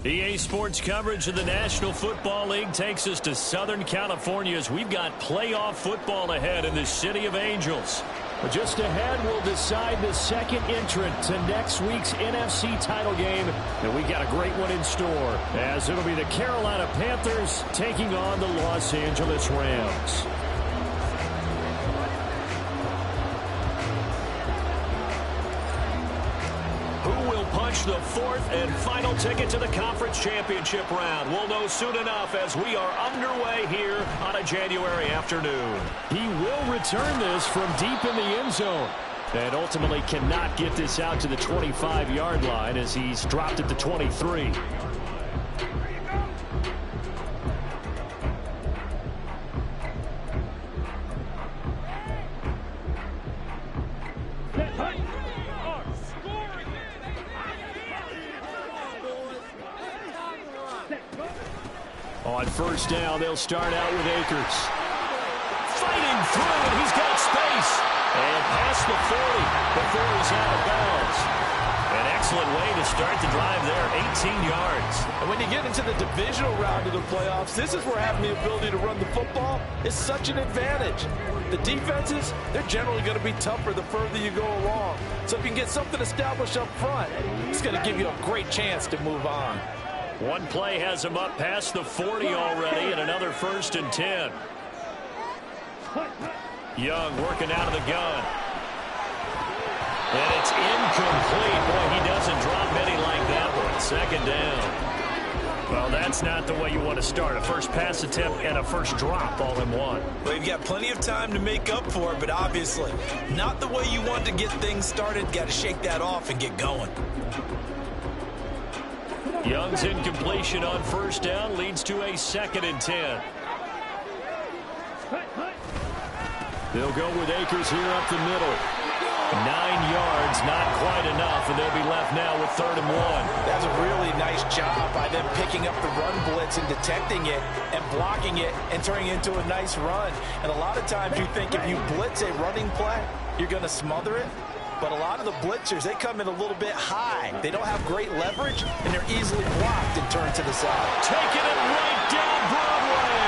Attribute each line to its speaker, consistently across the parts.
Speaker 1: EA Sports coverage of the National Football League takes us to Southern California as we've got playoff football ahead in the City of Angels.
Speaker 2: But just ahead, we'll decide the second entrant to next week's NFC title game. And we got a great one in store, as it'll be the Carolina Panthers taking on the Los Angeles Rams.
Speaker 1: The fourth and final ticket to the conference championship round. We'll know soon enough as we are underway here on a January afternoon.
Speaker 2: He will return this from deep in the end zone and ultimately cannot get this out to the 25-yard line as he's dropped at the 23. On first down, they'll start out with Akers. Fighting through, and he's got space. And past the 40 before he's out of bounds. An excellent way to start the drive there, 18 yards.
Speaker 3: And when you get into the divisional round of the playoffs, this is where having the ability to run the football is such an advantage. The defenses, they're generally going to be tougher the further you go along. So if you can get something established up front, it's going to give you a great chance to move on.
Speaker 1: One play has him up past the 40 already, and another 1st and 10. Young working out of the gun. And it's incomplete. Boy, he doesn't drop many like that one. 2nd down. Well, that's not the way you want to start. A first pass attempt and a first drop all in one.
Speaker 4: Well, you've got plenty of time to make up for it, but obviously not the way you want to get things started. Got to shake that off and get going.
Speaker 1: Young's incompletion on first down leads to a 2nd and 10.
Speaker 2: They'll go with Akers here up the middle.
Speaker 1: 9 yards, not quite enough, and they'll be left now with 3rd and 1.
Speaker 4: That's a really nice job by them picking up the run blitz and detecting it and blocking it and turning it into a nice run. And a lot of times you think if you blitz a running play, you're going to smother it. But a lot of the blitzers, they come in a little bit high. They don't have great leverage, and they're easily blocked and turned to the side.
Speaker 1: Taking it right down Broadway.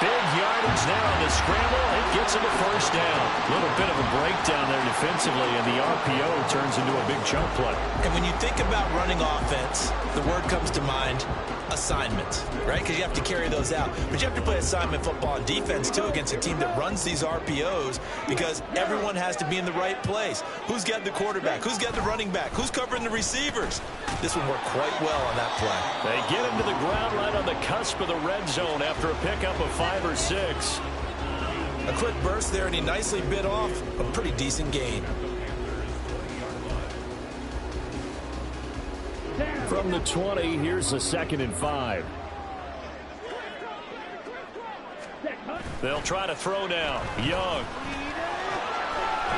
Speaker 1: Big yardage there on the scramble. It gets him a 1st down. A little bit of a breakdown there defensively, and the RPO turns into a big chunk play.
Speaker 4: And when you think about running offense, the word comes to mind, assignments, right? Because you have to carry those out. But you have to play assignment football on defense, too, against a team that runs these RPOs because everyone has to be in the right place. Who's got the quarterback? Who's got the running back? Who's covering the receivers? This will work quite well on that play.
Speaker 1: They get him to the ground right on the cusp of the red zone after a pickup of 5 or 6.
Speaker 4: A quick burst there, and he nicely bit off a pretty decent gain.
Speaker 2: From the 20, here's a 2nd and 5.
Speaker 1: They'll try to throw now. Young.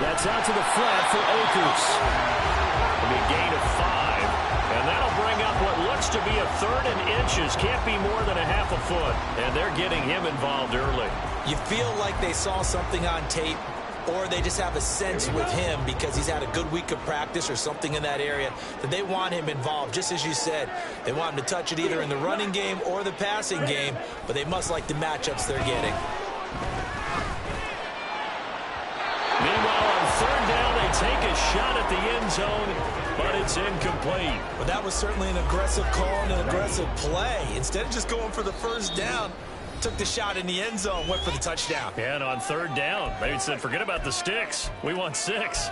Speaker 2: That's out to the flat for Akers.
Speaker 1: It'll be a gain of 5. And that'll bring up what looks to be a 3rd and inches. Can't be more than a half a foot. And they're getting him involved early.
Speaker 4: You feel like they saw something on tape, or they just have a sense with him because he's had a good week of practice or something in that area that they want him involved. Just as you said, they want him to touch it either in the running game or the passing game, but they must like the matchups they're getting.
Speaker 1: Meanwhile, on 3rd down, they take a shot at the end zone, but it's incomplete.
Speaker 4: Well, that was certainly an aggressive call and an aggressive play. Instead of just going for the 1st down, took the shot in the end zone, went for the touchdown.
Speaker 1: And on 3rd down, they said, forget about the sticks. We want 6.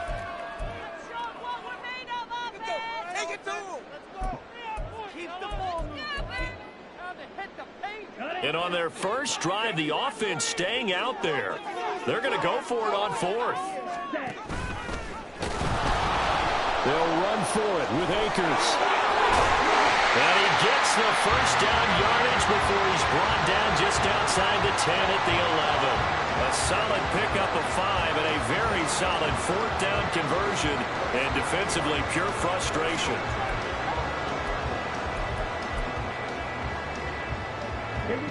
Speaker 5: Take it to him. Keep the ball moving.
Speaker 1: And on their first drive, the offense staying out there. They're going to go for it on 4th.
Speaker 2: They'll run for it with Akers.
Speaker 1: And he gets the 1st down yardage before he's brought down just outside the 10 at the 11. A solid pickup of 5 and a very solid 4th down conversion, and defensively pure frustration.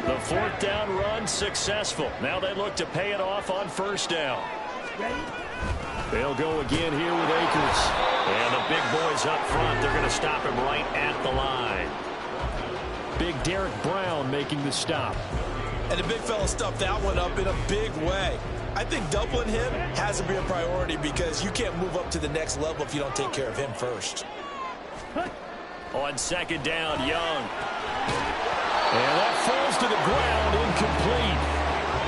Speaker 1: The 4th down run successful. Now they look to pay it off on 1st down.
Speaker 5: Ready?
Speaker 2: They'll go again here with Akers.
Speaker 1: And the big boys up front, they're going to stop him right at the line.
Speaker 2: Big Derek Brown making the stop.
Speaker 4: And the big fella stuffed that one up in a big way. I think doubling him has to be a priority because you can't move up to the next level if you don't take care of him first.
Speaker 1: On second down, Young.
Speaker 2: And that falls to the ground, incomplete.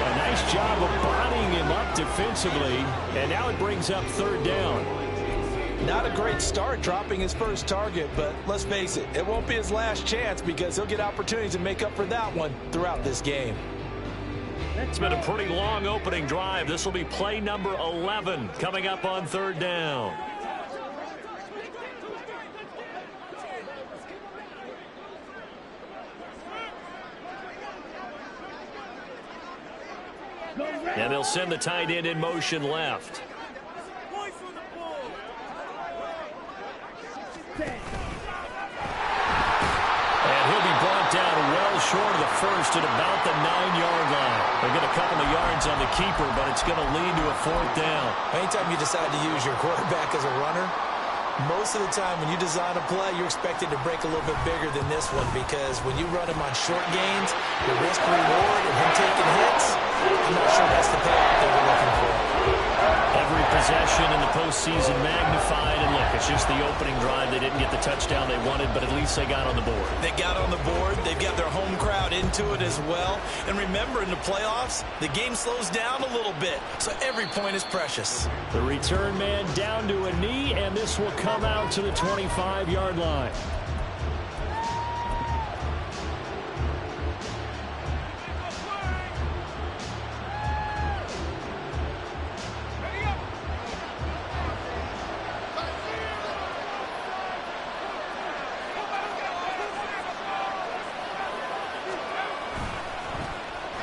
Speaker 2: A nice job of bodying him up defensively. And now it brings up third down.
Speaker 3: Not a great start dropping his first target, but let's face it, it won't be his last chance because he'll get opportunities to make up for that one throughout this game.
Speaker 1: It's been a pretty long opening drive. This will be play number 11 coming up on third down. And they'll send the tight end in motion left. And he'll be brought down well short of the first at about the 9-yard line. They'll get a couple of yards on the keeper, but it's going to lead to a fourth down.
Speaker 4: Anytime you decide to use your quarterback as a runner, most of the time when you design a play, you're expected to break a little bit bigger than this one because when you run him on short gains, the risk-reward of him taking hits, I'm not sure that's the payoff that we're looking for.
Speaker 1: Every possession in the postseason magnified, and look, it's just the opening drive. They didn't get the touchdown they wanted, but at least they got on the board.
Speaker 4: They got on the board. They've got their home crowd into it as well. And remember, in the playoffs, the game slows down a little bit, so every point is precious.
Speaker 2: The return man down to a knee, and this will come out to the 25-yard line.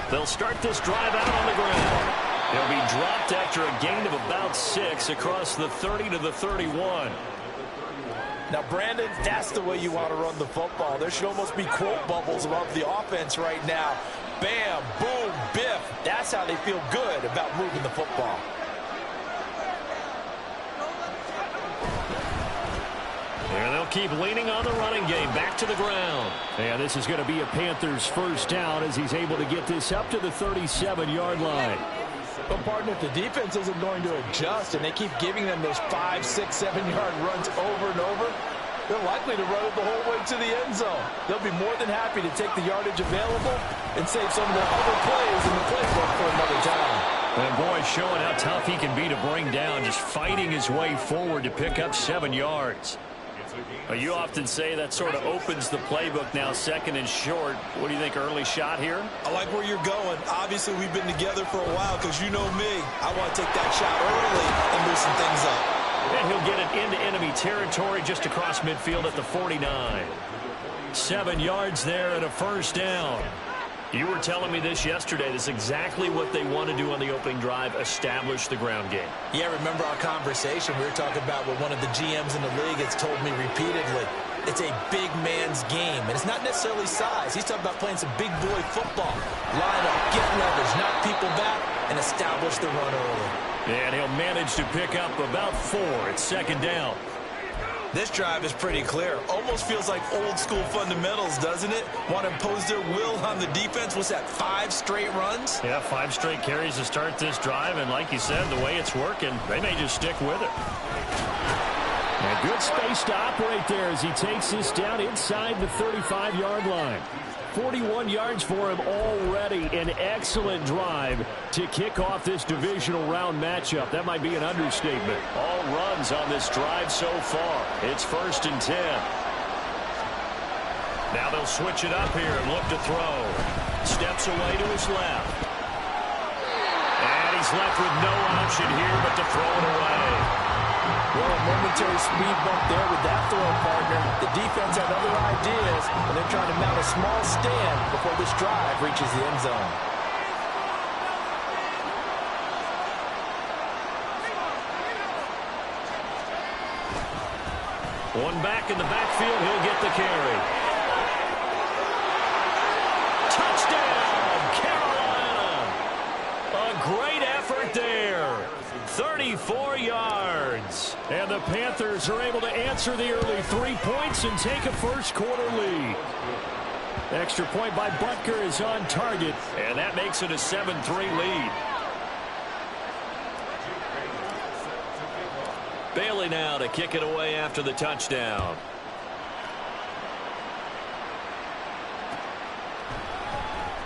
Speaker 1: They'll start this drive out on the ground. He'll be dropped after a gain of about 6 across the 30 to the 31.
Speaker 3: Now, Brandon, that's the way you want to run the football. There should almost be quote bubbles above the offense right now. Bam, boom, biff. That's how they feel good about moving the football.
Speaker 1: And they'll keep leaning on the running game. Back to the ground.
Speaker 2: And this is going to be a Panthers first down as he's able to get this up to the 37-yard line.
Speaker 3: But, partner, if the defense isn't going to adjust and they keep giving them those 5, 6, 7-yard runs over and over, they're likely to run it the whole way to the end zone. They'll be more than happy to take the yardage available and save some of their other plays in the playbook for another time.
Speaker 1: And boy, showing how tough he can be to bring down, just fighting his way forward to pick up 7 yards. Well, you often say that sort of opens the playbook now, second and short. What do you think, early shot here?
Speaker 4: I like where you're going. Obviously, we've been together for a while because you know me. I want to take that shot early and loosen things up.
Speaker 1: And he'll get it into enemy territory just across midfield at the 49. 7 yards there and a first down. You were telling me this yesterday. This is exactly what they want to do on the opening drive, establish the ground game.
Speaker 4: Yeah, remember our conversation? We were talking about what one of the GMs in the league has told me repeatedly. It's a big man's game, and it's not necessarily size. He's talking about playing some big boy football. Line up, get leverage, knock people back, and establish the run early.
Speaker 1: And he'll manage to pick up about 4 at second down.
Speaker 4: This drive is pretty clear. Almost feels like old school fundamentals, doesn't it? Want to impose their will on the defense. What's that, 5 straight runs?
Speaker 1: Yeah, 5 straight carries to start this drive. And like you said, the way it's working, they may just stick with it.
Speaker 2: A good space to operate there as he takes this down inside the 35-yard line. 41 yards for him already. An excellent drive to kick off this divisional round matchup. That might be an understatement.
Speaker 1: All runs on this drive so far. It's 1st and 10. Now they'll switch it up here and look to throw. Steps away to his left. And he's left with no option here but to throw it away.
Speaker 3: Well, a momentary speed bump there with that throw, partner. The defense had other ideas, and they're trying to mount a small stand before this drive reaches the end zone.
Speaker 1: One back in the backfield, he'll get the carry. Touchdown, Carolina! A great effort there.
Speaker 2: 34 yards. And the Panthers are able to answer the early 3 points and take a first-quarter lead. Extra point by Butker is on target, and that makes it a 7-3 lead. Bailey now to kick it away after the touchdown.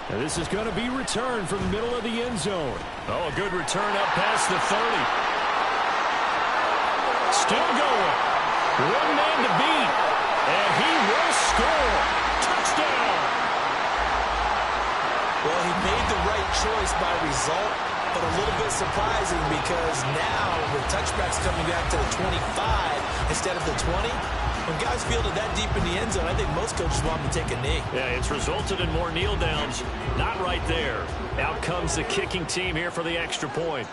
Speaker 2: And this is going to be returned from the middle of the end zone. Oh, a good return up past the 30. Still going. One man to beat. And he will score. Touchdown.
Speaker 4: Well, he made the right choice by result, but a little bit surprising because now with touchbacks coming back to the 25 instead of the 20, when guys fielded that deep in the end zone, I think most coaches want them to take a knee.
Speaker 2: Yeah, it's resulted in more kneel downs. Not right there. Out comes the kicking team here for the extra point.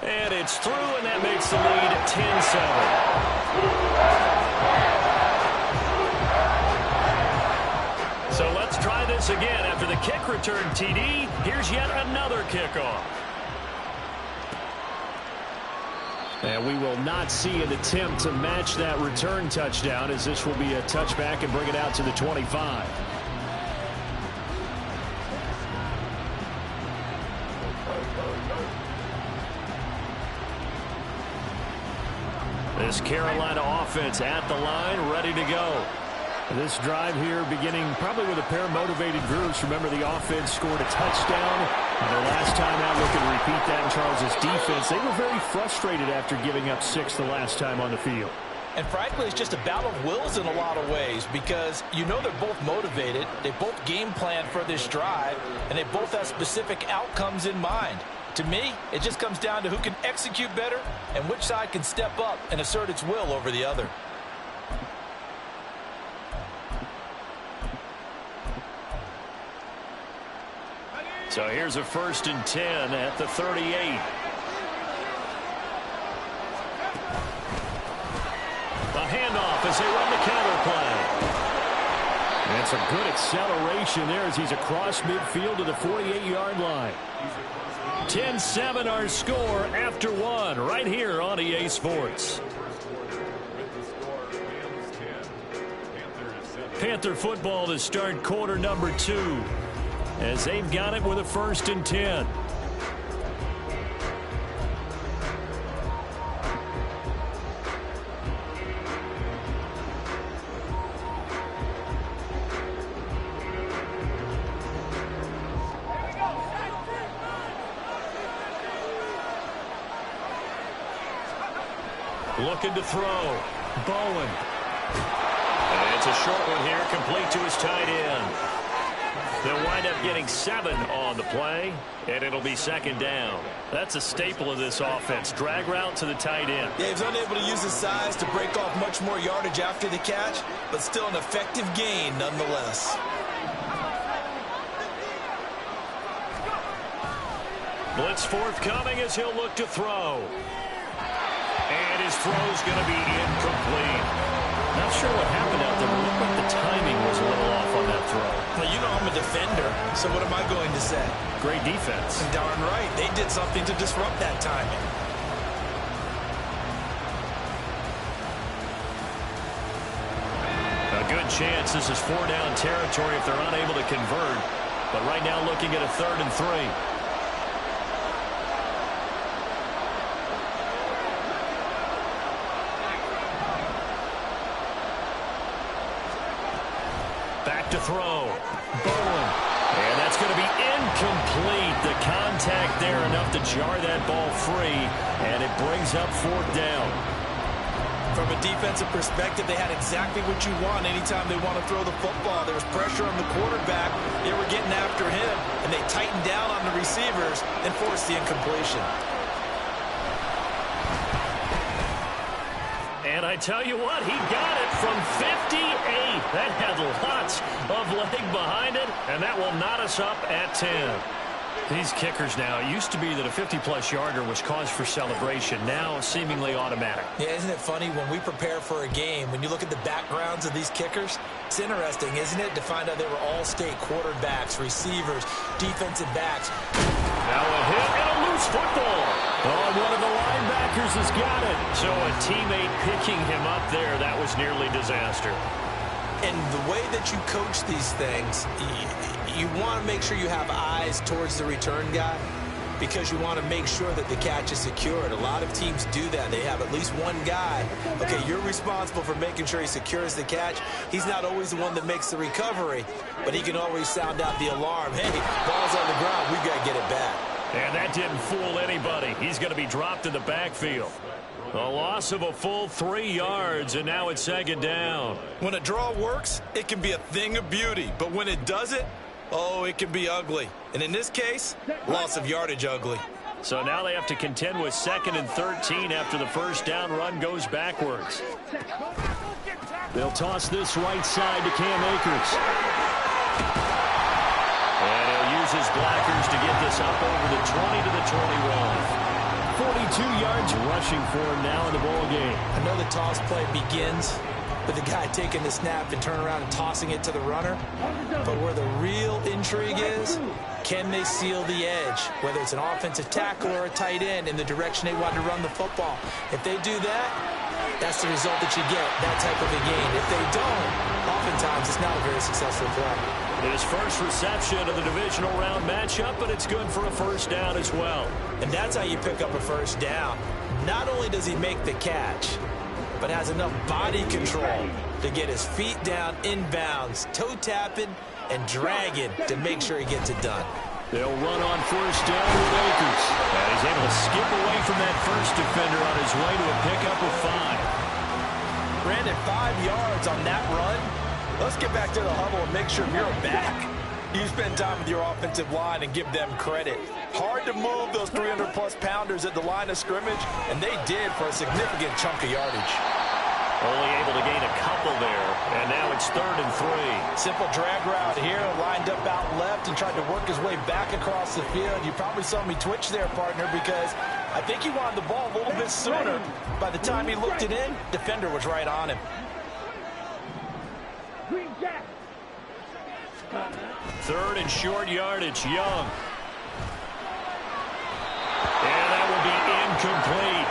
Speaker 2: And it's through, and that makes the lead 10-7. So let's try this again. After the kick return TD, here's yet another kickoff. And we will not see an attempt to match that return touchdown, as this will be a touchback and bring it out to the 25. This Carolina offense at the line, ready to go. This drive here beginning probably with a pair of motivated groups. Remember, the offense scored a touchdown. And the last time out, looking to repeat that in Charles' defense. They were very frustrated after giving up 6 the last time on the field.
Speaker 4: And frankly, it's just a battle of wills in a lot of ways because you know they're both motivated. They both game plan for this drive, and they both have specific outcomes in mind. To me, it just comes down to who can execute better and which side can step up and assert its will over the other.
Speaker 2: So here's a 1st and 10 at the 38. A handoff as they run the counter play. And some good acceleration there as he's across midfield to the 48-yard line. 10-7 our score after 1 right here on EA Sports. Panther football to start quarter number 2. As they've got it with a 1st and 10. Looking to throw. Bowen. And it's a short one here, complete to his tight end. They'll wind up getting 7 on the play, and it'll be 2nd down. That's a staple of this offense. Drag route to the tight end.
Speaker 4: Yeah, he was unable to use his size to break off much more yardage after the catch, but still an effective gain nonetheless.
Speaker 2: Blitz forthcoming as he'll look to throw. And his throw's going to be incomplete. Not sure what happened out there, but it looked like the timing was a little off on that throw.
Speaker 4: Well, you know I'm a defender, so what am I going to say?
Speaker 2: Great defense.
Speaker 4: And darn right, they did something to disrupt that timing.
Speaker 2: A good chance this is 4-down territory if they're unable to convert. But right now looking at a 3rd and 3. To throw. Bowen. And that's going to be incomplete. The contact there enough to jar that ball free. And it brings up 4th down.
Speaker 4: From a defensive perspective, they had exactly what you want anytime they want to throw the football. There was pressure on the quarterback. They were getting after him. And they tightened down on the receivers and forced the incompletion.
Speaker 2: And I tell you what, he got it from 58. That had lots of leg behind it, and that will knot us up at 10. These kickers now, it used to be that a 50-plus yarder was cause for celebration. Now seemingly automatic.
Speaker 4: Yeah, isn't it funny when we prepare for a game, when you look at the backgrounds of these kickers, it's interesting, isn't it, to find out they were all-state quarterbacks, receivers, defensive backs.
Speaker 2: Now a hit and a loose football. Oh, one of the linebackers has got it.
Speaker 1: So a teammate picking him up there, that was nearly disaster.
Speaker 4: And the way that you coach these things, you want to make sure you have eyes towards the return guy because you want to make sure that the catch is secured. A lot of teams do that. They have at least one guy. Okay, you're responsible for making sure he secures the catch. He's not always the one that makes the recovery, but he can always sound out the alarm. Hey, ball's on the ground. We've got to get it back.
Speaker 1: And that didn't fool anybody. He's going to be dropped in the backfield. A loss of a full 3 yards, and now it's second down.
Speaker 4: When a draw works, it can be a thing of beauty. But when it doesn't, oh, it can be ugly. And in this case, loss of yardage ugly.
Speaker 1: So now they have to contend with 2nd and 13 after the first down run goes backwards.
Speaker 2: They'll toss this right side to Cam Akers.
Speaker 1: And he'll use his blackers to get this up over the 20 to the 21.
Speaker 2: 42 yards rushing for him now in the ball game.
Speaker 4: I know the toss play begins with the guy taking the snap and turning around and tossing it to the runner. But where the real intrigue is, can they seal the edge, whether it's an offensive tackle or a tight end, in the direction they want to run the football? If they do that, that's the result that you get, that type of a gain. If they don't, oftentimes it's not a very successful play.
Speaker 1: His first reception of the divisional round matchup, but it's good for a first down as well.
Speaker 4: And that's how you pick up a first down. Not only does he make the catch, but has enough body control to get his feet down inbounds, toe tapping and dragging to make sure he gets it done.
Speaker 2: They'll run on first down with Akers.
Speaker 1: And he's able to skip away from that first defender on his way to a pickup of 5.
Speaker 3: Brandon, 5 yards on that run. Let's get back to the huddle and make sure you're back. You spend time with your offensive line and give them credit. Hard to move those 300-plus pounders at the line of scrimmage, and they did for a significant chunk of yardage.
Speaker 1: Only able to gain a couple there, and now it's 3rd and 3.
Speaker 3: Simple drag route here, lined up out left and tried to work his way back across the field. You probably saw me twitch there, partner, because I think he wanted the ball a little bit sooner. By the time he looked it in, defender was right on him.
Speaker 1: 3rd and short yardage, Young. And that will be incomplete.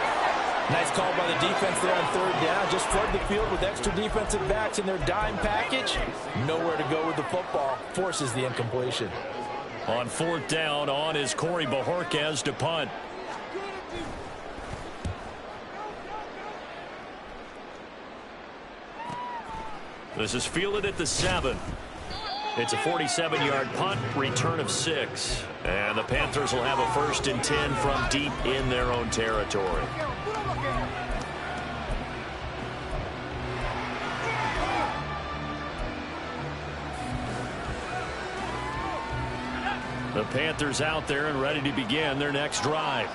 Speaker 3: Nice call by the defense there on 3rd down. Just flood the field with extra defensive backs in their dime package. Nowhere to go with the football. Forces the incompletion.
Speaker 1: On 4th down, on is Corey Bajorquez to punt. This is fielded at the 7. It's a 47-yard punt, return of 6. And the Panthers will have a 1st and 10 from deep in their own territory. The Panthers out there and ready to begin their next drive.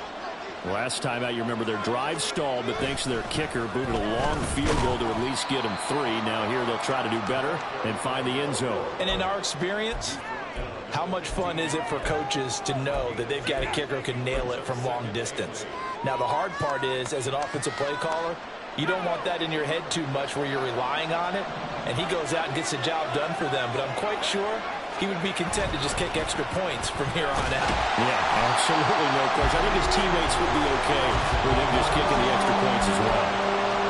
Speaker 1: Last time out, you remember their drive stalled, but thanks to their kicker, booted a long field goal to at least get them 3. Now here they'll try to do better and find the end zone.
Speaker 3: And in our experience, how much fun is it for coaches to know that they've got a kicker who can nail it from long distance? Now, the hard part is, as an offensive play caller, you don't want that in your head too much where you're relying on it, and he goes out and gets the job done for them. But I'm quite sure he would be content to just kick extra points from here on out.
Speaker 2: Yeah, absolutely no question. I think his teammates would be okay with him just kicking the extra points as well.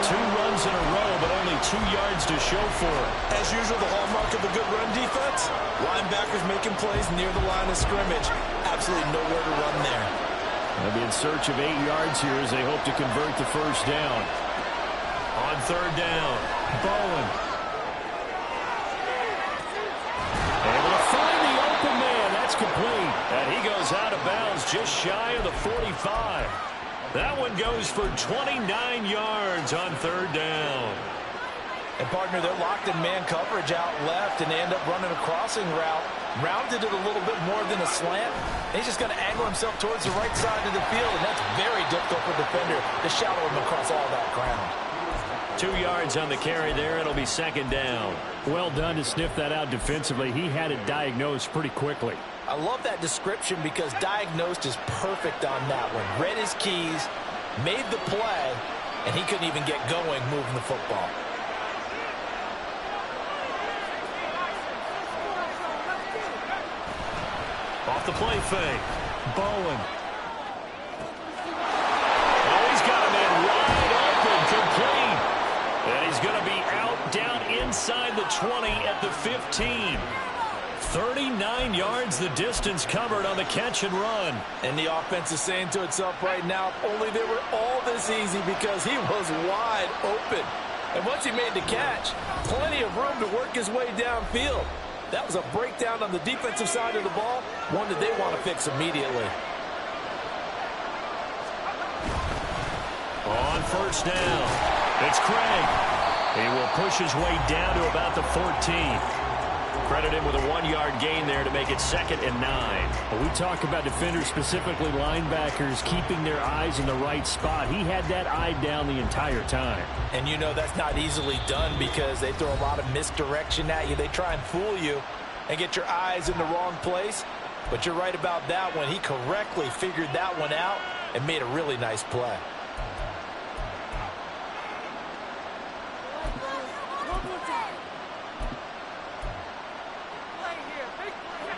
Speaker 1: 2 runs in a row, but only 2 yards to show for it.
Speaker 4: As usual, the hallmark of a good run defense, linebackers making plays near the line of scrimmage. Absolutely nowhere to run there.
Speaker 2: They'll be in search of 8 yards here as they hope to convert the first down.
Speaker 1: On 3rd down, Bowen. Able to find the open man. That's complete. And he goes out of bounds just shy of the 45. That one goes for 29 yards on 3rd down.
Speaker 3: And, partner, they're locked in man coverage out left, and they end up running a crossing route. Rounded it a little bit more than a slant. And he's just going to angle himself towards the right side of the field, and that's very difficult for a defender to shadow him across all that ground.
Speaker 1: 2 yards on the carry there. It'll be 2nd down.
Speaker 2: Well done to sniff that out defensively. He had it diagnosed pretty quickly.
Speaker 3: I love that description because diagnosed is perfect on that one. Read his keys, made the play, and he couldn't even get going moving the football.
Speaker 1: Off the play fake.
Speaker 2: Bowen. Oh, he's got a man wide open, complete. And he's going to be out down inside the 20 at the 15. 39 yards the distance covered on the catch and run.
Speaker 3: And the offense is saying to itself right now, if only they were all this easy, because he was wide open. And once he made the catch, plenty of room to work his way downfield. That was a breakdown on the defensive side of the ball, one that they want to fix immediately.
Speaker 2: On first down, it's Craig. He will push his way down to about the 14. Credit him with a 1-yard gain there to make it 2nd and 9.
Speaker 6: But we talk about defenders, specifically linebackers, keeping their eyes in the right spot. He had that eye down the entire time.
Speaker 3: And you know that's not easily done because they throw a lot of misdirection at you. They try and fool you and get your eyes in the wrong place. But you're right about that one. He correctly figured that one out and made a really nice play.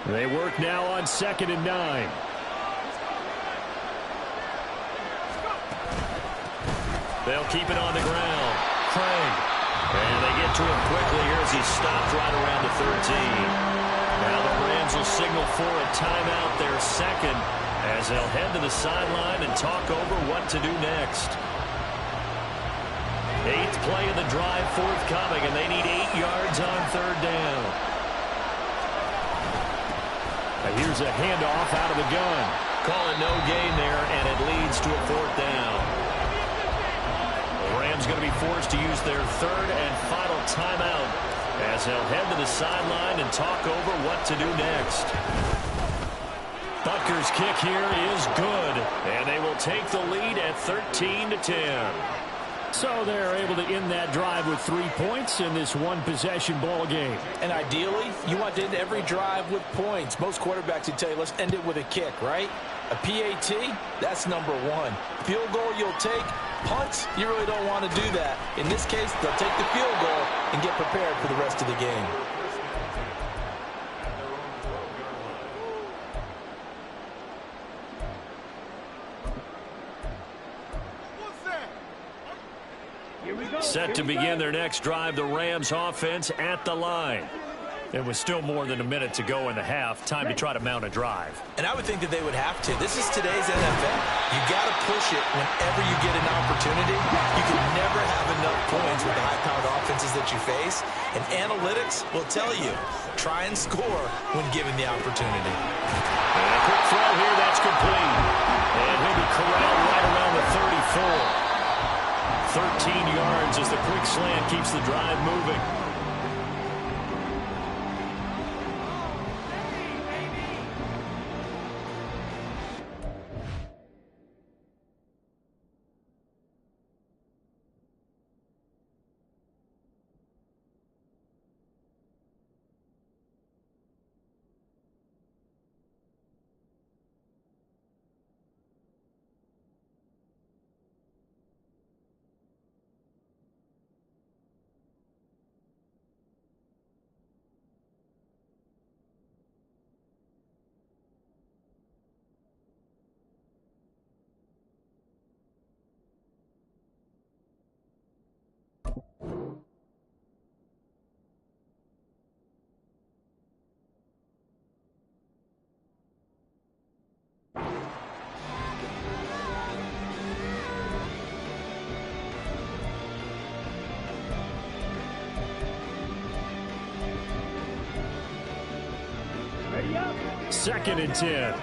Speaker 6: They work now on 2nd and 9.
Speaker 2: They'll keep it on the ground. Craig. And they get to him quickly here as he stopped right around the 13. Now the Rams will signal for a timeout, their second, as they'll head to the sideline and talk over what to do next. 8th play of the drive forthcoming, and they need 8 yards on 3rd down.
Speaker 6: Here's a handoff out of the gun.
Speaker 2: Calling no gain there, and it leads to a 4th down. The Rams going to be forced to use their 3rd and final timeout as they'll head to the sideline and talk over what to do next. Butker's kick here is good, and they will take the lead at 13-10.
Speaker 6: So they're able to end that drive with 3 points in this one-possession ball game.
Speaker 3: And ideally, you want to end every drive with points. Most quarterbacks would tell you, let's end it with a kick, right? A PAT, that's number 1. Field goal you'll take. Punts, you really don't want to do that. In this case, they'll take the field goal and get prepared for the rest of the game.
Speaker 2: Set to begin their next drive, the Rams offense at the line.
Speaker 6: It was still more than a minute to go in the half. Time to try to mount a drive.
Speaker 4: And I would think that they would have to. This is today's NFL. You got to push it whenever you get an opportunity. You can never have enough points with the high-powered offenses that you face. And analytics will tell you, try and score when given the opportunity.
Speaker 2: And a quick throw here, that's complete. And he'll be corralled right around the 34. 13 yards as the quick slant keeps the drive moving.
Speaker 6: Second and 10.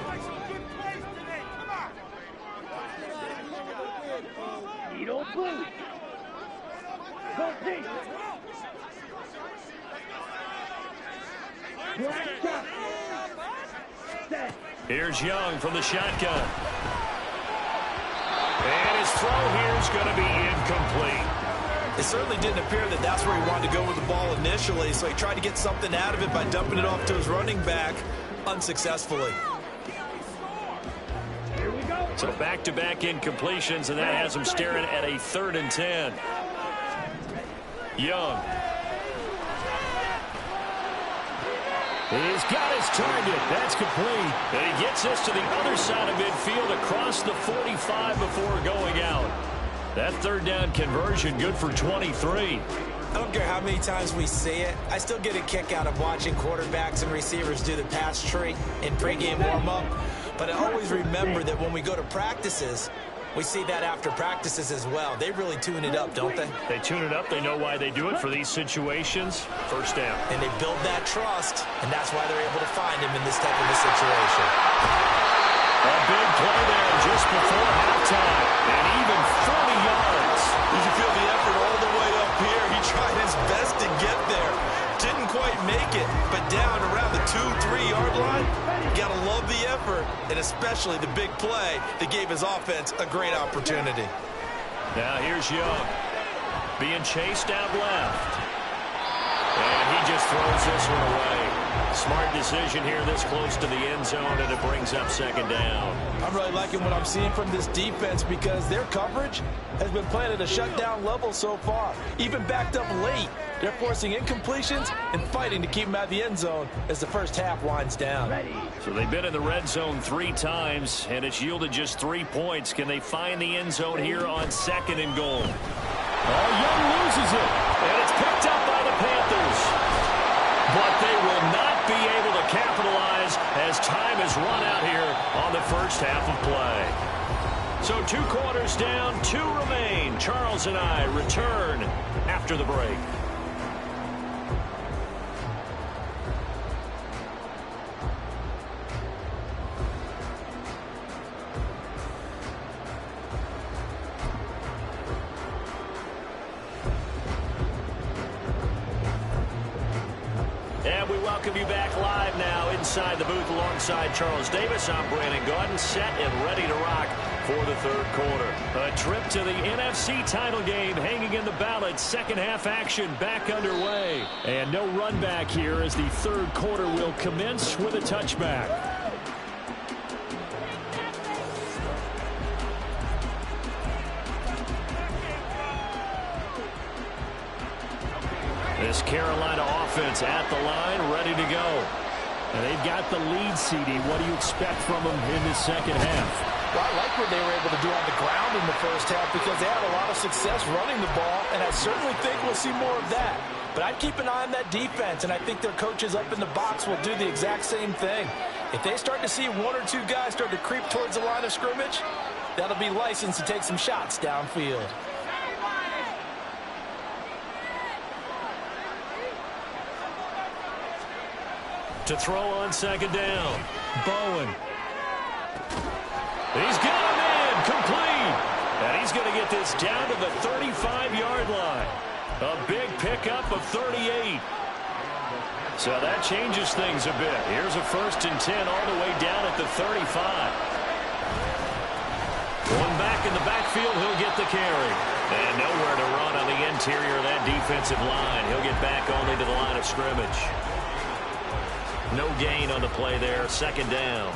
Speaker 2: Here's Young from the shotgun. And his throw here is going to be incomplete.
Speaker 4: It certainly didn't appear that that's where he wanted to go with the ball initially, so he tried to get something out of it by dumping it off to his running back unsuccessfully.
Speaker 2: So back-to-back incompletions, and that has him staring at a 3rd and 10. Young.
Speaker 6: He's got his target. That's complete.
Speaker 2: And he gets us to the other side of midfield across the 45 before going out. That third down conversion good for 23.
Speaker 4: I don't care how many times we see it. I still get a kick out of watching quarterbacks and receivers do the pass tree in pregame warm-up. But I always remember that when we go to practices, we see that after practices as well. They really tune it up, don't they?
Speaker 2: They tune it up. They know why they do it for these situations. First down.
Speaker 4: And they build that trust, and that's why they're able to find him in this type of a situation.
Speaker 2: A big play there just before halftime. And even 40 yards.
Speaker 3: You can feel the effort all the way up here. He tried his best to get there. Didn't quite make it, but down around the 2-3 yard line. You gotta love the effort, and especially the big play that gave his offense a great opportunity.
Speaker 2: Now here's Young. Being chased out left. And he just throws this one away. Smart decision here this close to the end zone, and it brings up second down.
Speaker 3: I'm really liking what I'm seeing from this defense because their coverage has been playing at a shutdown level so far. Even backed up late, they're forcing incompletions and fighting to keep them out of the end zone as the first half winds down.
Speaker 2: So they've been in the red zone 3 times, and it's yielded just 3 points. Can they find the end zone here on second and goal?
Speaker 6: Oh, Young loses it.
Speaker 2: And it's picked up by the Panthers. But they will not be able to capitalize as time has run out here on the first half of play. So 2 quarters down, 2 remain. Charles and I return after the break. And we welcome you back live now inside the booth alongside Charles Davis. I'm Brandon Gaudin, set and ready to rock for the third quarter. A trip to the NFC title game hanging in the balance. Second half action back underway.
Speaker 6: And no run back here as the third quarter will commence with a touchback.
Speaker 2: This Carolina offense at the line, ready to go.
Speaker 6: And they've got the lead, CD. What do you expect from them in the second half?
Speaker 3: Well, I like what they were able to do on the ground in the first half because they had a lot of success running the ball, and I certainly think we'll see more of that. But I'd keep an eye on that defense, and I think their coaches up in the box will do the exact same thing. If they start to see 1 or 2 guys start to creep towards the line of scrimmage, that'll be licensed to take some shots downfield.
Speaker 2: To throw on second down.
Speaker 6: Bowen.
Speaker 2: He's got him in, complete. And he's going to get this down to the 35-yard line. A big pickup of 38. So that changes things a bit. Here's a 1st and 10 all the way down at the 35. One back in the backfield, he'll get the carry. And nowhere to run on the interior of that defensive line. He'll get back only to the line of scrimmage. No gain on the play there. Second down.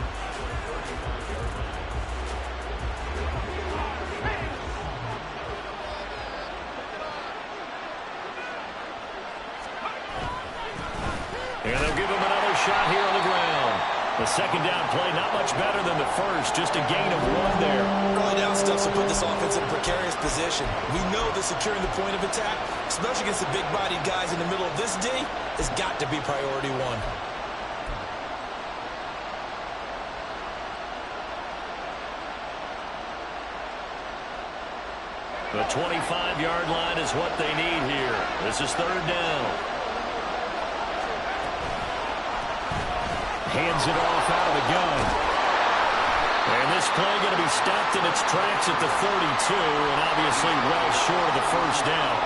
Speaker 2: And they'll give him another shot here on the ground. The second down play, not much better than the first. Just a gain of 1 there.
Speaker 4: Early down stuff to put this offense in a precarious position. We know that securing the point of attack, especially against the big-bodied guys in the middle of this D, has got to be priority 1.
Speaker 2: The 25-yard line is what they need here. This is third down.
Speaker 6: Hands it off out of the gun.
Speaker 2: And this play going to be stopped in its tracks at the 32, and obviously well short of the first down.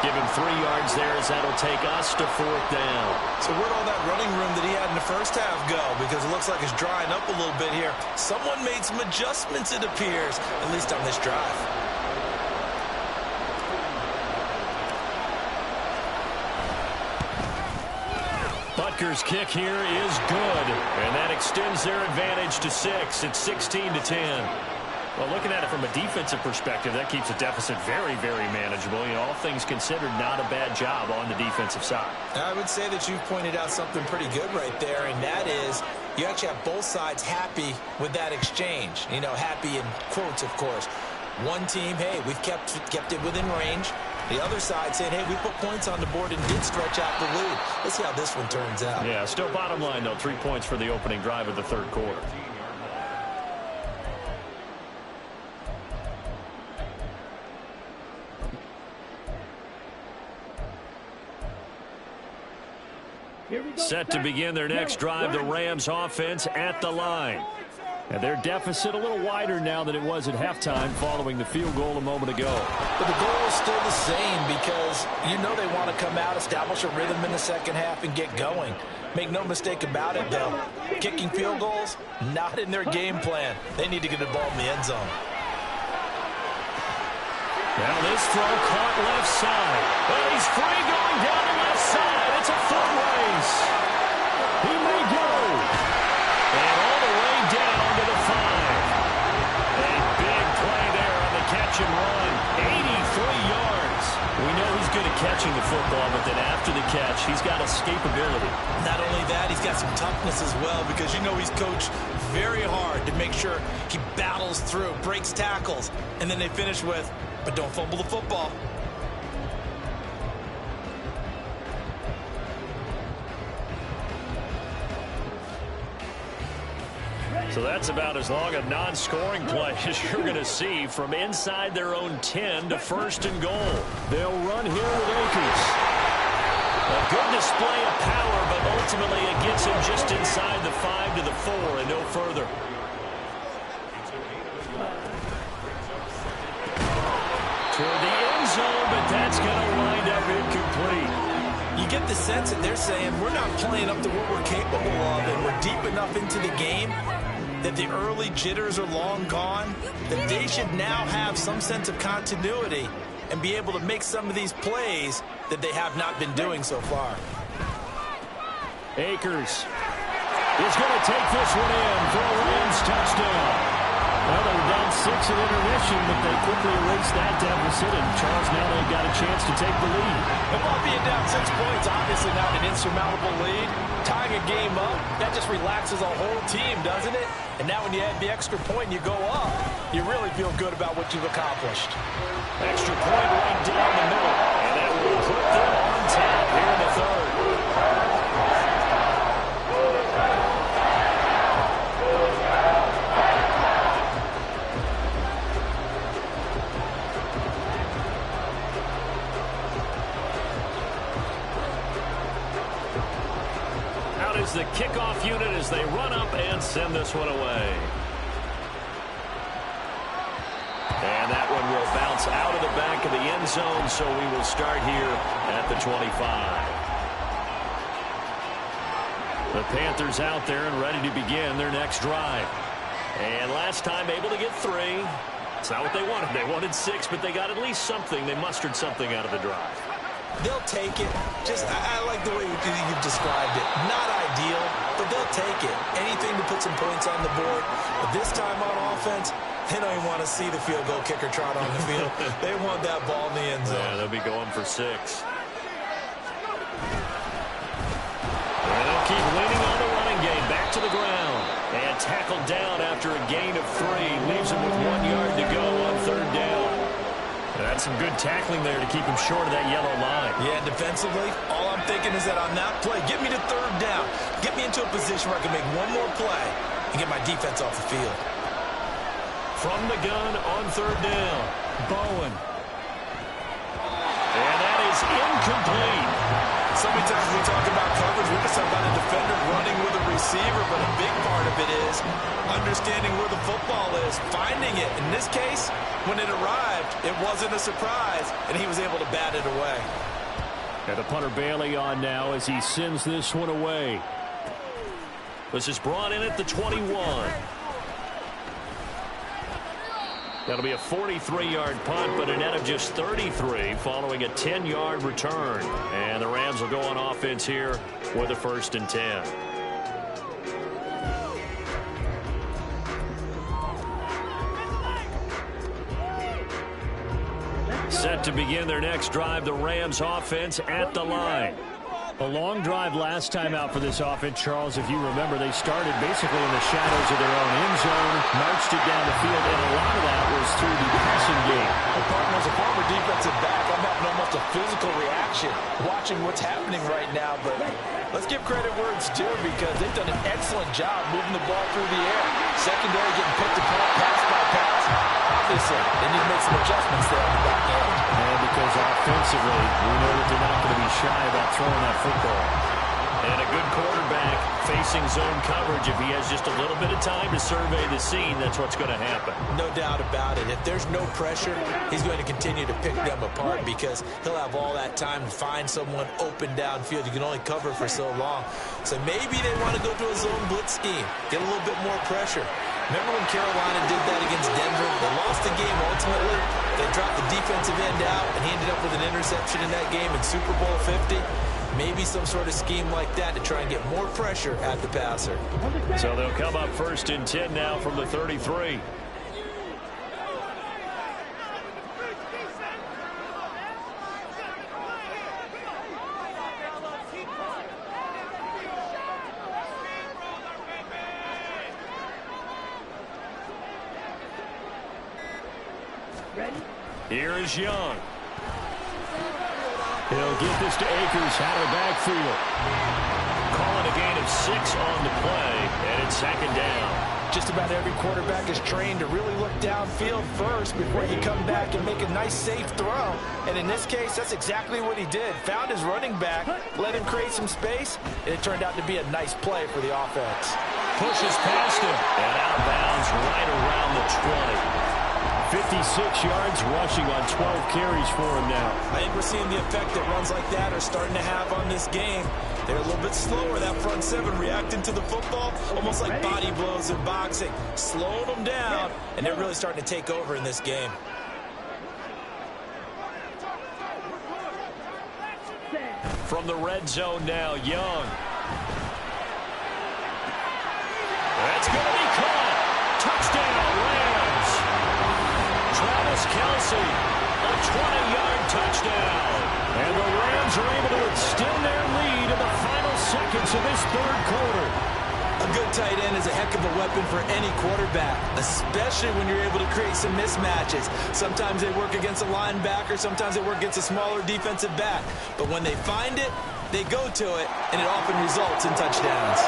Speaker 2: Give him 3 yards there as that'll take us to 4th down.
Speaker 4: So where'd all that running room that he had in the first half go? Because it looks like it's drying up a little bit here. Someone made some adjustments, it appears, at least on this drive.
Speaker 2: Butker's kick here is good, and that extends their advantage to 6. It's 16-10.
Speaker 6: Well, looking at it from a defensive perspective, that keeps the deficit very, very manageable. You know, all things considered, not a bad job on the defensive side.
Speaker 4: I would say that you've pointed out something pretty good right there, and that is you actually have both sides happy with that exchange. You know, happy in quotes, of course. One team, hey, we've kept it within range. The other side saying, hey, we put points on the board and did stretch out the lead. Let's see how this one turns out.
Speaker 6: Yeah, still bottom line, though, 3 points for the opening drive of the third quarter. Set to begin their next drive, the Rams offense at the line. And their deficit a little wider now than it was at halftime following the field goal a moment ago.
Speaker 4: But the goal is still the same because you know they want to come out, establish a rhythm in the second half, and get going. Make no mistake about it, though. Kicking field goals, not in their game plan. They need to get the ball in the end zone.
Speaker 6: Now this throw caught left side. And he's free going down the left side. It's a foot race. He may go. And all the way down to the 5. A big play there on the catch and run. 83 yards. We know he's good at catching the football, but then after the catch, he's got escapability.
Speaker 4: Not only that, he's got some toughness as well because you know he's coached very hard to make sure he battles through, breaks tackles, and then they finish with, but don't fumble the football.
Speaker 6: So that's about as long a non-scoring play as you're going to see from inside their own 10 to first and goal. They'll run here with Akers. A good display of power, but ultimately it gets him just inside the 5 to the 4 and no further. Toward the end zone, but that's going to wind up incomplete.
Speaker 4: You get the sense that they're saying we're not playing up to what we're capable of, and we're deep enough into the game that the early jitters are long gone, that they should now have some sense of continuity and be able to make some of these plays that they have not been doing so far.
Speaker 6: Akers is going to take this one in for a Rams touchdown. Well, they were down 6 at intermission, but they quickly erased that deficit, and Charles, now they've got a chance to take the lead.
Speaker 3: And while being down 6 points, obviously not an insurmountable lead, tying a game up, that just relaxes a whole team, doesn't it? And now when you add the extra point and you go up, you really feel good about what you've accomplished.
Speaker 6: Extra point right down the middle, and that will put them on top here in the third. The kickoff unit as they run up and send this one away. And that one will bounce out of the back of the end zone, so we will start here at the 25. The Panthers out there and ready to begin their next drive. And last time able to get 3. It's not what they wanted. They wanted 6, but they got at least something. They mustered something out of the drive.
Speaker 4: They'll take it. I like the way you've described it. Not ideal, but they'll take it. Anything to put some points on the board. But this time on offense, they don't even want to see the field goal kicker trot on the field. They want that ball in the end zone.
Speaker 6: Yeah, they'll be going for 6. And they'll keep leaning on the running game. Back to the ground. And tackled down after a gain of 3. Leaves him with 1 yard to go on third down. That's some good tackling there to keep him short of that yellow line.
Speaker 4: Yeah, defensively, all I'm thinking is that on that play, get me to third down. Get me into a position where I can make one more play and get my defense off the field.
Speaker 6: From the gun on third down, Bowen. And that is incomplete.
Speaker 4: So many times we talk about coverage, we're just talking about a defender running with a receiver, but a big part of it is understanding where the football is, finding it. In this case, when it arrived, it wasn't a surprise, and he was able to bat it away.
Speaker 6: And the punter Bailey on now as he sends this one away. This is brought in at the 21. That'll be a 43-yard punt, but a net of just 33 following a 10-yard return. And the Rams will go on offense here with a 1st and 10.
Speaker 1: Set to begin their next drive, the Rams offense at the line.
Speaker 2: A long drive last time out for this offense, Charles. If you remember, they started basically in the shadows of their own end zone, marched it down the field, and a lot of that was through the passing game.
Speaker 3: Well, partner, as a former defensive back, I'm having almost a physical reaction watching what's happening right now. But let's give credit where it's due, because they've done an excellent job moving the ball through the air. Secondary getting picked apart, pass by pass. Obviously, they need to make some adjustments there on the back end.
Speaker 2: And because offensively, we know that they're not going to be shy about throwing that football.
Speaker 1: And a good quarterback facing zone coverage. If he has just a little bit of time to survey the scene, that's what's going to happen.
Speaker 4: No doubt about it. If there's no pressure, he's going to continue to pick them apart, because he'll have all that time to find someone open downfield. You can only cover for so long. So maybe they want to go to a zone blitz scheme, get a little bit more pressure. Remember when Carolina did that against Denver? They lost the game ultimately. They dropped the defensive end out, and he ended up with an interception in that game in Super Bowl 50. Maybe some sort of scheme like that to try and get more pressure at the passer.
Speaker 1: So they'll come up 1st and 10 now from the 33. Here is Young.
Speaker 2: He'll get this to Akers out of the backfield.
Speaker 1: Calling a gain of 6 on the play, and it's 2nd down.
Speaker 3: Just about every quarterback is trained to really look downfield first before you come back and make a nice, safe throw. And in this case, that's exactly what he did. Found his running back, let him create some space, and it turned out to be a nice play for the offense.
Speaker 1: Pushes past him, and out of bounds right around the 20.
Speaker 2: 56 yards rushing on 12 carries for him now.
Speaker 4: I think we're seeing the effect that runs like that are starting to have on this game. They're a little bit slower, that front seven, reacting to the football, almost like body blows in boxing. Slowed them down, and they're really starting to take over in this game.
Speaker 1: From the red zone now, Young. That's going to be caught. Touchdown, Rams. Travis Kelce, a 20-yard touchdown.
Speaker 2: And the Rams are able to extend their lead in the final seconds of this 3rd quarter.
Speaker 4: A good tight end is a heck of a weapon for any quarterback, especially when you're able to create some mismatches. Sometimes they work against a linebacker, sometimes they work against a smaller defensive back. But when they find it, they go to it, and it often results in touchdowns.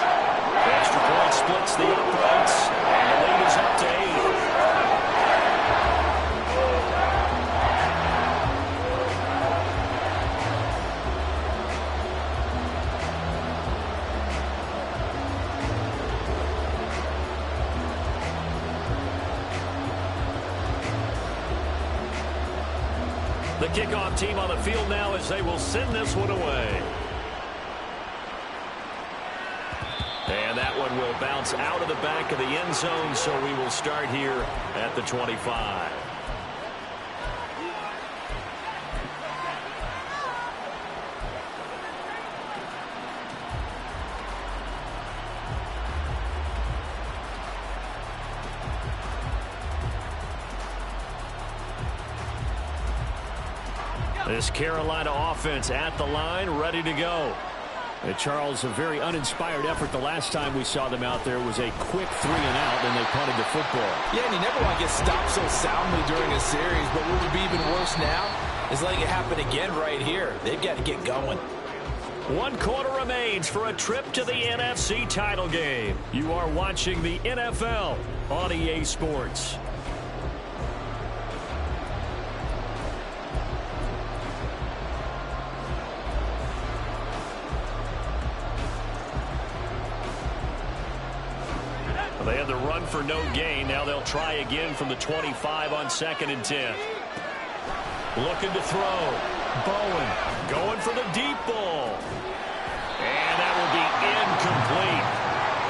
Speaker 1: Extra point splits the uprights, and the lead is up to 8. The kickoff team on the field now as they will send this one away. And that one will bounce out of the back of the end zone, so we will start here at the 25. This Carolina offense at the line, ready to go.
Speaker 2: Charles, a very uninspired effort the last time we saw them out there was a quick 3 and out, and they punted the football.
Speaker 3: Yeah, and you never want to get stopped so soundly during a series, but what would be even worse now is letting it happen again right here. They've got to get going.
Speaker 1: 1 quarter remains for a trip to the NFC title game. You are watching the NFL on EA Sports. They had the run for no gain. Now they'll try again from the 25 on 2nd and 10. Looking to throw. Bowen going for the deep ball. And that will be incomplete.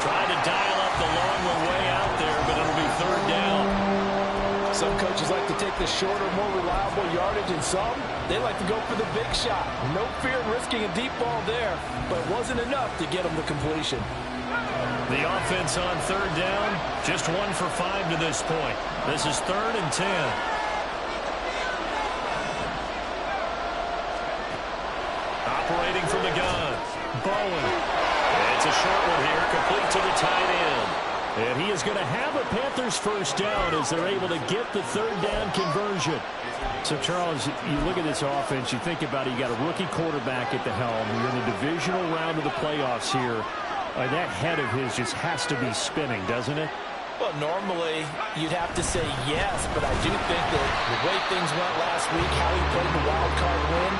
Speaker 1: Trying to dial up the long one way out there, but it'll be 3rd down.
Speaker 3: Some coaches like to take the shorter, more reliable yardage, and some, they like to go for the big shot. No fear in risking a deep ball there, but it wasn't enough to get them the completion.
Speaker 1: The offense on 3rd down, just 1 for 5 to this point. This is 3rd and 10.
Speaker 2: operating from the gun. Bowen. It's a short one here, complete to the tight end. And he is going to have a Panthers first down as they're able to get the third down conversion. So, Charles, you look at this offense, you think about it, you got a rookie quarterback at the helm. You're in the divisional round of the playoffs here. That head of his just has to be spinning, doesn't it?
Speaker 4: Well, normally you'd have to say yes, but I do think that the way things went last week, how he played the wild card win,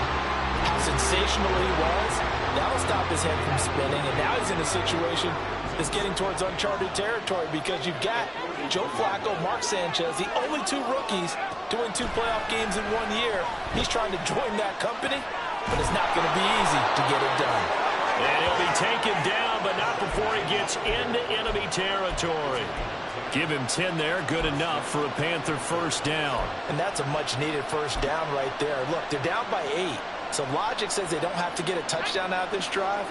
Speaker 4: how sensational he was, that'll stop his head from spinning. And now he's in a situation that's getting towards uncharted territory because you've got Joe Flacco, Mark Sanchez, the only two rookies doing 2 playoff games in 1 year. He's trying to join that company, but it's not going to be easy to get it done.
Speaker 2: And he'll be taken down, but not before he gets into enemy territory. Give him 10 there, good enough for a Panther first down.
Speaker 4: And that's a much-needed first down right there. Look, they're down by 8, so logic says they don't have to get a touchdown out of this drive.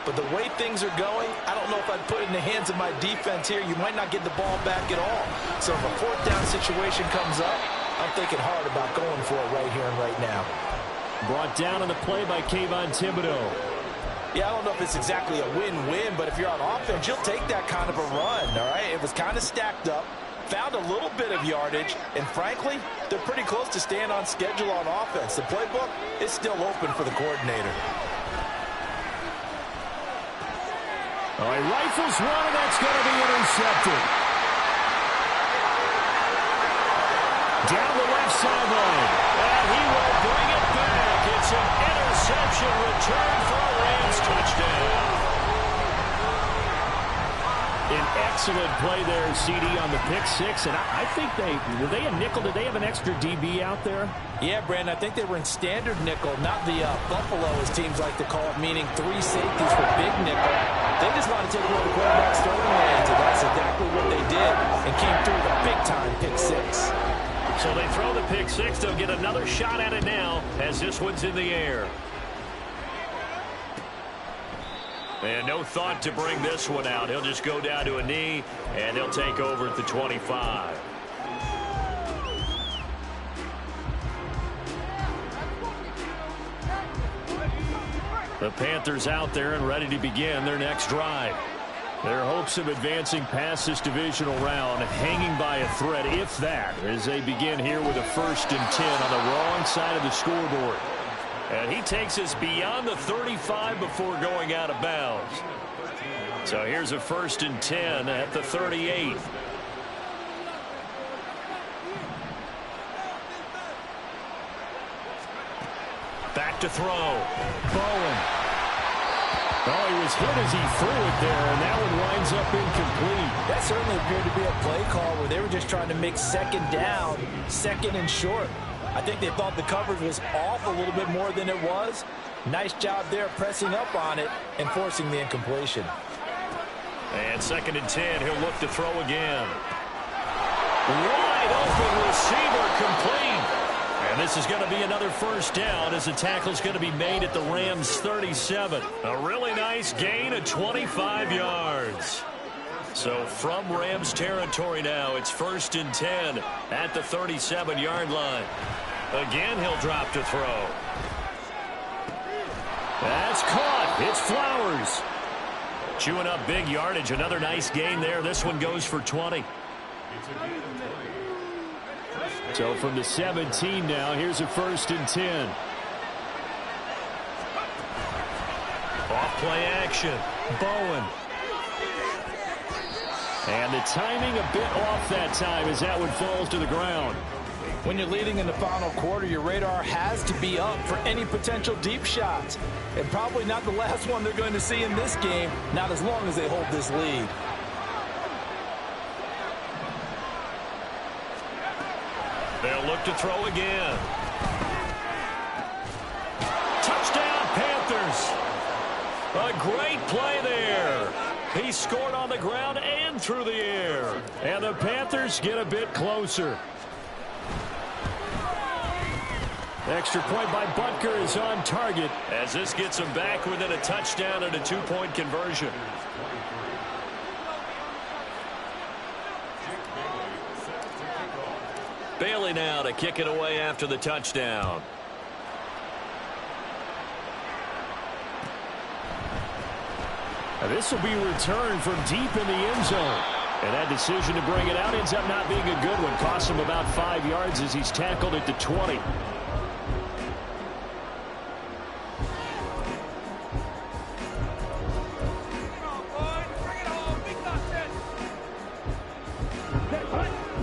Speaker 4: But the way things are going, I don't know if I'd put it in the hands of my defense here. You might not get the ball back at all. So if a fourth down situation comes up, I'm thinking hard about going for it right here and right now.
Speaker 2: Brought down on the play by Kayvon Thibodeau.
Speaker 4: Yeah, I don't know if it's exactly a win-win, but if you're on offense, you'll take that kind of a run, all right? It was kind of stacked up, found a little bit of yardage, and frankly, they're pretty close to staying on schedule on offense. The playbook is still open for the coordinator.
Speaker 2: All right, rifles one, and that's going to be intercepted. Down the left sideline, and he will bring it back. It's an interception return for a Rams touchdown. An excellent play there, CD, on the pick six. And I think were they a nickel? Did they have an extra DB out there?
Speaker 4: Yeah, Brandon, I think they were in standard nickel, not the Buffalo, as teams like to call it, meaning 3 safeties for big nickel. They just want to take away the quarterback's throwing lanes, and that's exactly what they did and came through the big-time pick six.
Speaker 2: So they throw the pick six. They'll get another shot at it now as this one's in the air. And no thought to bring this one out. He'll just go down to a knee, and they'll take over at the 25. The Panthers out there and ready to begin their next drive. Their hopes of advancing past this divisional round hanging by a thread, if that, as they begin here with a 1st and 10 on the wrong side of the scoreboard. And he takes us beyond the 35 before going out of bounds. So here's a 1st and 10 at the 38. Back to throw. Bowen. Oh, he was hit as he threw it there, and that one winds up incomplete.
Speaker 4: That certainly appeared to be a play call where they were just trying to make 2nd down, 2nd and short. I think they thought the coverage was off a little bit more than it was. Nice job there pressing up on it and forcing the incompletion.
Speaker 2: And 2nd and 10, he'll look to throw again. Wide open receiver, complete. And this is going to be another 1st down as the tackle's going to be made at the Rams' 37. A really nice gain of 25 yards. So from Rams territory now, it's 1st and 10 at the 37-yard line. Again, he'll drop to throw. That's caught. It's Flowers. Chewing up big yardage. Another nice gain there. This one goes for 20. So from the 17 now, here's a 1st and 10. Off play action. Bowen. And the timing a bit off that time as that one falls to the ground.
Speaker 4: When you're leading in the final quarter, your radar has to be up for any potential deep shots. And probably not the last one they're going to see in this game, not as long as they hold this lead.
Speaker 2: They'll look to throw again. Touchdown, Panthers. A great play there. He scored on the ground and through the air. And the Panthers get a bit closer. Extra point by Butker is on target as this gets him back within a touchdown and a 2-point conversion. Bailey now to kick it away after the touchdown. This will be returned from deep in the end zone. And that decision to bring it out ends up not being a good one. Costs him about 5 yards as he's tackled at the 20.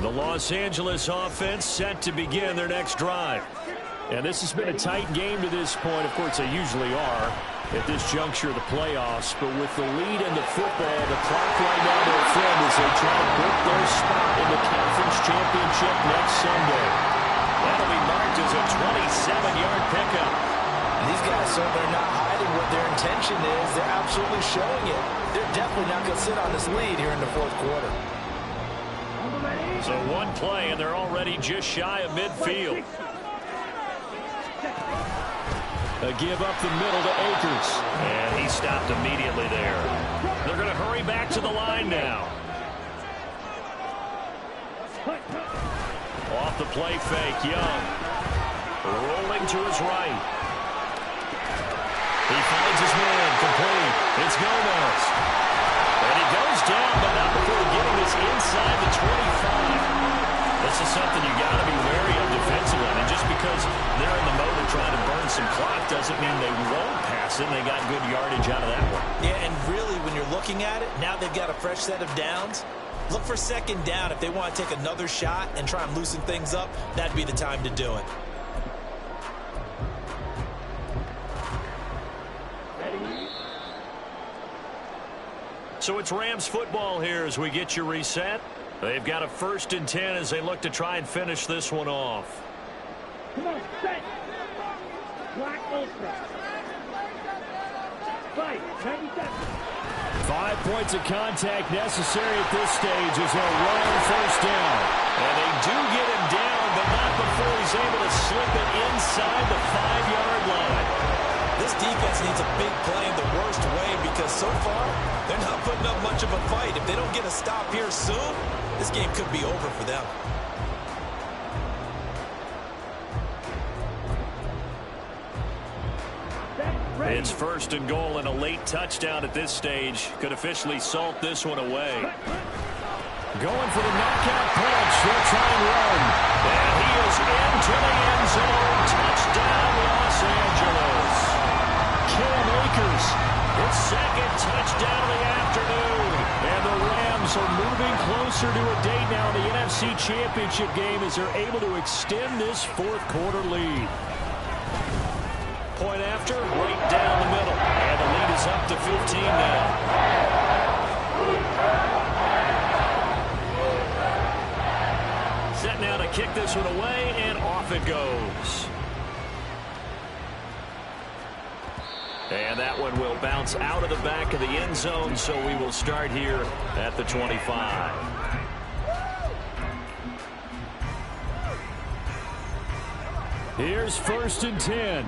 Speaker 2: The Los Angeles offense set to begin their next drive. And this has been a tight game to this point. Of course, they usually are at this juncture of the playoffs. But with the lead in the football, the clock right now, their friend, as they try to book their spot in the conference championship next Sunday. That'll be marked as a 27-yard pickup.
Speaker 4: And these guys certainly are not hiding what their intention is. They're absolutely showing it. They're definitely not going to sit on this lead here in the fourth quarter.
Speaker 2: So one play, and they're already just shy of midfield. A give up the middle to Akers.
Speaker 1: And he stopped immediately there.
Speaker 2: They're going to hurry back to the line now. Off the play fake, Young. Rolling to his right. He finds his man, complete. It's Gomez. And he goes down, but not before getting this inside the 25. This is something you got to be wary of defensively. And just because they're in the mode of trying to burn some clock doesn't mean they won't pass it. They got good yardage out of that one.
Speaker 4: Yeah, and really, when you're looking at it, now they've got a fresh set of downs. Look for second down. If they want to take another shot and try and loosen things up, that'd be the time to do it.
Speaker 2: So it's Rams football here as we get you reset. They've got a 1st and 10 as they look to try and finish this one off.
Speaker 5: Come on, set. Black ultra. Fight, 97.
Speaker 2: 5 points of contact necessary at this stage as they'll run on 1st down. And they do get him down, but not before he's able to slip it inside the 5-yard line.
Speaker 4: This defense needs a big play in the worst way because so far they're not putting up much of a fight. If they don't get a stop here soon, this game could be over for them.
Speaker 2: It's 1st and goal, and a late touchdown at this stage could officially salt this one away. Going for the knockout punch. They'll try and run. And he is into the end zone. Touchdown, Los Angeles. Cam Akers, his 2nd touchdown of the afternoon. And the Rams are moving closer to a date now in the NFC Championship game as they're able to extend this 4th quarter lead. Point after, right down the middle. And the lead is up to 15 now. Set now to kick this one away, and off it goes. And that one will bounce out of the back of the end zone, so we will start here at the 25. Here's 1st and 10.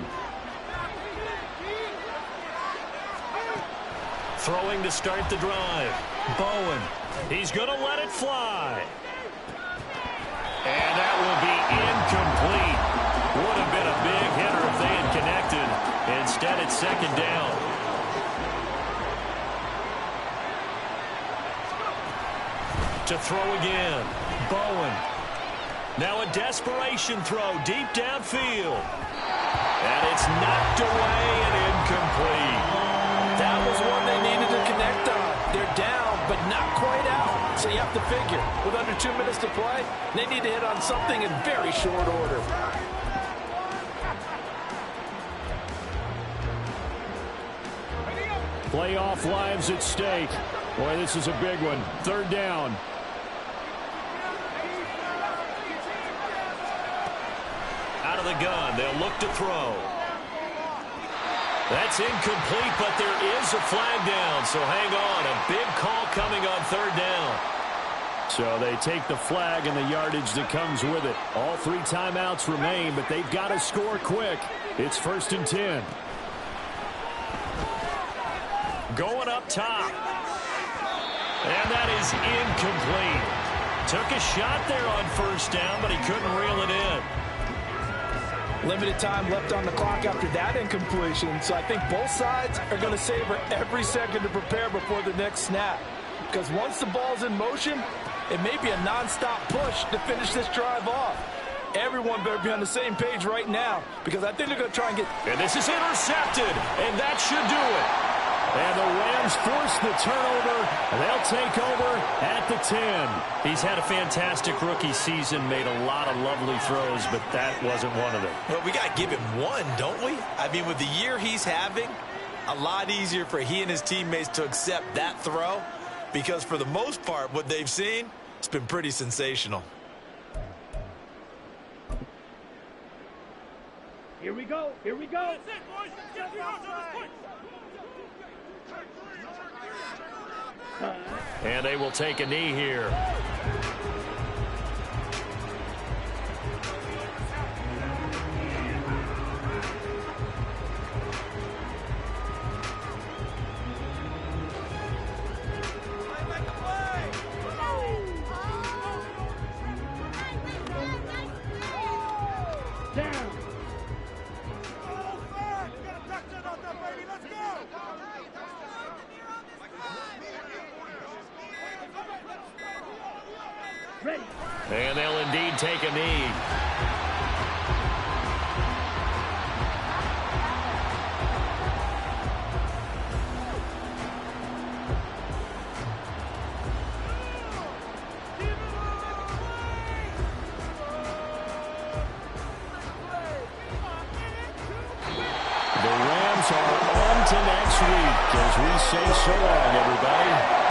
Speaker 2: Throwing to start the drive. Bowen. He's going to let it fly. And that will be incomplete. Would have been a big hitter if they had connected. Instead, it's 2nd down. To throw again. Bowen. Now a desperation throw deep downfield. And it's knocked away and incomplete.
Speaker 3: That was one they needed to connect on. They're down, but not quite out. So you have to figure, with under 2 minutes to play, they need to hit on something in very short order.
Speaker 2: Playoff lives at stake. Boy, this is a big one. 3rd down. Out of the gun, they'll look to throw. That's incomplete, but there is a flag down, so hang on. A big call coming on 3rd down. So they take the flag and the yardage that comes with it. All 3 timeouts remain, but they've got to score quick. It's 1st and 10. Going up top. And that is incomplete. Took a shot there on 1st down, but he couldn't reel it in.
Speaker 3: Limited time left on the clock after that incompletion, so I think both sides are going to savor every second to prepare before the next snap. Because once the ball's in motion, it may be a non-stop push to finish this drive off. Everyone better be on the same page right now, because I think they're going to try and get...
Speaker 2: And this is intercepted, and that should do it. And the Rams force the turnover. They'll take over at the 10.
Speaker 1: He's had a fantastic rookie season, made a lot of lovely throws, but that wasn't one of them.
Speaker 4: Well, we got to give him one, don't we? I mean, with the year he's having, a lot easier for he and his teammates to accept that throw, because for the most part, what they've seen, it's been pretty sensational.
Speaker 5: Here we go. Here we go. That's it, boys. Get the arms on this point.
Speaker 1: And they will take a knee here.
Speaker 5: Down. Ready.
Speaker 1: And they'll indeed take a knee. The Rams are on to next week as we say so long, everybody.